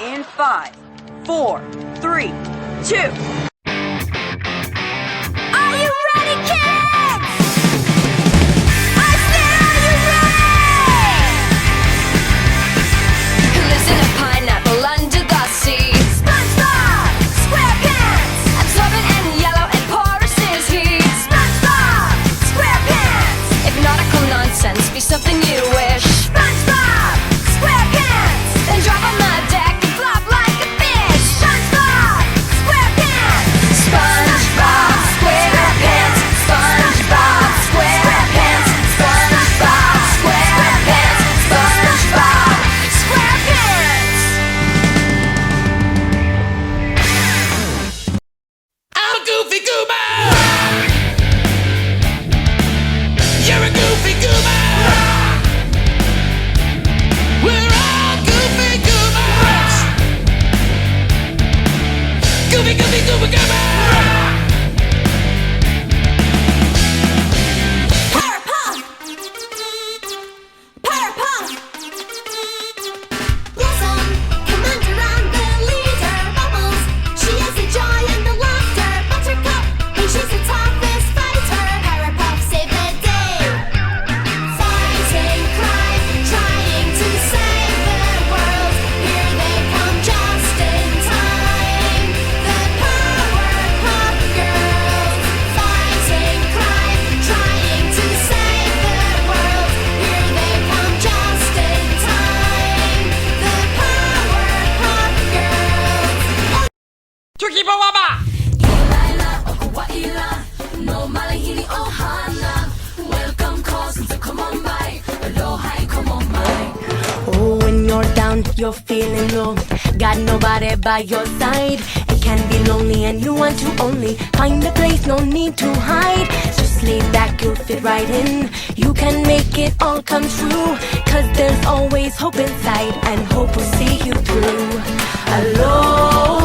in 5, 4, 3, 2. Are you ready, kids? I said, are you ready? Who lives in a pineapple under the sea? SpongeBob SquarePants. Absorbent and yellow and porous is he. SpongeBob SquarePants. If nautical nonsense be something you wish, SpongeBob SquarePants. Then drop on the deck and flop like a fish. SpongeBob SquarePants. SpongeBob SquarePants. SpongeBob SquarePants. SpongeBob SquarePants. SpongeBob SquarePants. I'm a goofy goober. You're a goofy goober. We're all goofy goobers. Goofy, goofy, goober, goober. Powerpuff! Powerpuff! Blossom, commander and the leader. Bubbles, she is the joy and the laughter. Buttercup, and she's the toughest fighter. Powerpuff save the day. Fighting crime, trying to save the world. Here they come just in time. The Powerpuff Girls. Fighting crime, trying to save the world. Here they come just in time. The Powerpuff Girls. Tricky Bawaba. Ilaila o Kuwaila, no malahini o hana. Welcome calls to come on by. Aloha, come on by. Oh, when you're down, you're feeling low. Got nobody by your side. It can be lonely and you want to only find a place, no need to hide. Just lay back, you'll fit right in. You can make it all come true. Cause there's always hope inside, and hope will see you through. Aloha.